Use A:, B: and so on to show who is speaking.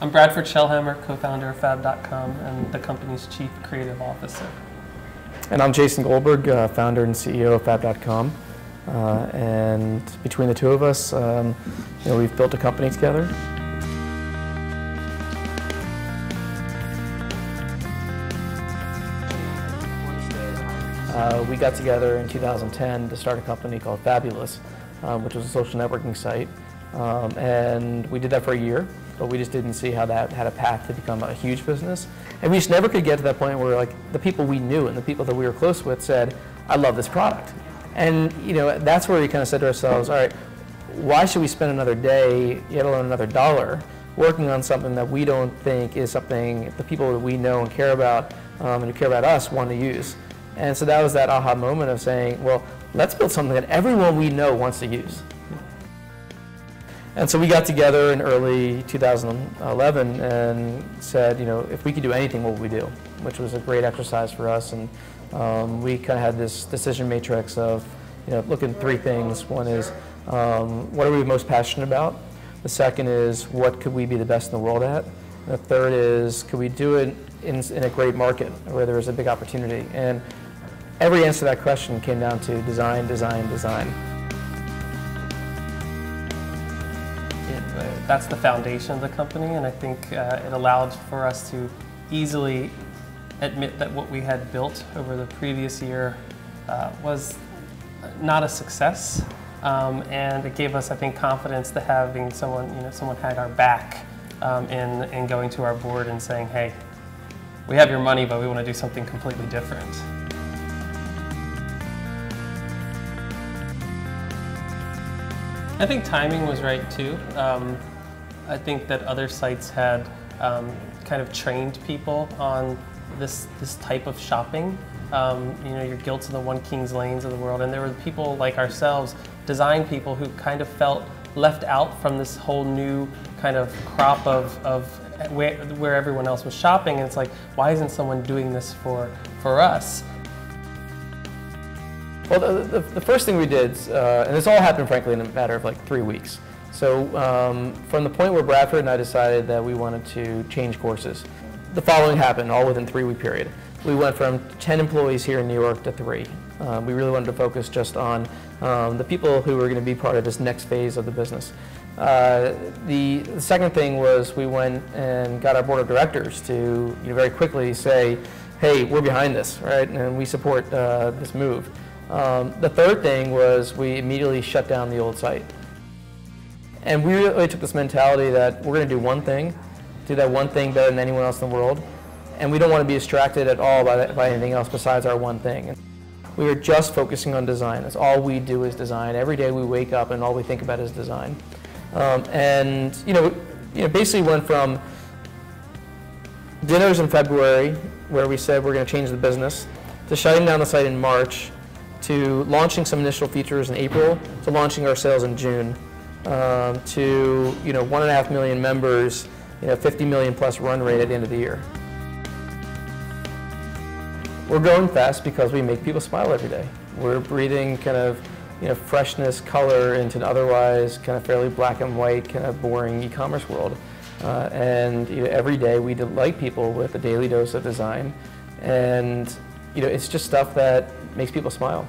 A: I'm Bradford Shellhammer, co-founder of Fab.com and the company's chief creative officer.
B: And I'm Jason Goldberg, founder and CEO of Fab.com. And between the two of us, we've built a company together. We got together in 2010 to start a company called Fabulis, which was a social networking site. And we did that for a year, but we just didn't see how that had a path to become a huge business. And we just never could get to that point where the people we knew and the people that we were close with said, I love this product. And that's where we kind of said to ourselves, all right, why should we spend another day, yet alone another dollar, working on something that we don't think is something the people that we know and care about and who care about us want to use. And so that was that aha moment of saying, well, let's build something that everyone we know wants to use. And so we got together in early 2011 and said, if we could do anything, what would we do? Which was a great exercise for us. And we kind of had this decision matrix of, looking at three things. One is, what are we most passionate about? The second is, what could we be the best in the world at? And the third is, could we do it in a great market where there was a big opportunity? And every answer to that question came down to design, design, design.
A: That's the foundation of the company, and I think it allowed for us to easily admit that what we had built over the previous year was not a success, and it gave us, I think, confidence to having someone had our back in going to our board and saying, hey, we have your money, but we want to do something completely different. I think timing was right too. I think that other sites had kind of trained people on this type of shopping. Your Gilts and the One Kings Lanes of the world, and there were people like ourselves, design people, who kind of felt left out from this whole new kind of crop of where everyone else was shopping. And it's like, why isn't someone doing this for us?
B: Well, the first thing we did, and this all happened frankly in a matter of 3 weeks. So from the point where Bradford and I decided that we wanted to change courses, the following happened all within a 3-week period. We went from 10 employees here in New York to 3. We really wanted to focus just on the people who were going to be part of this next phase of the business. The second thing was we went and got our board of directors to very quickly say, hey, we're behind this, right? And we support this move. The third thing was we immediately shut down the old site. And we really took this mentality that we're going to do one thing, do that one thing better than anyone else in the world, and we don't want to be distracted at all by anything else besides our one thing. And we were just focusing on design. That's all we do is design. Every day we wake up and all we think about is design. Basically went from dinners in February, where we said we're going to change the business, to shutting down the site in March, to launching some initial features in April, to launching our sales in June, to 1.5 million members, 50 million plus run rate at the end of the year. We're growing fast because we make people smile every day. We're breathing kind of freshness, color into an otherwise kind of fairly black and white, kind of boring e-commerce world. And every day we delight people with a daily dose of design, and it's just stuff that makes people smile.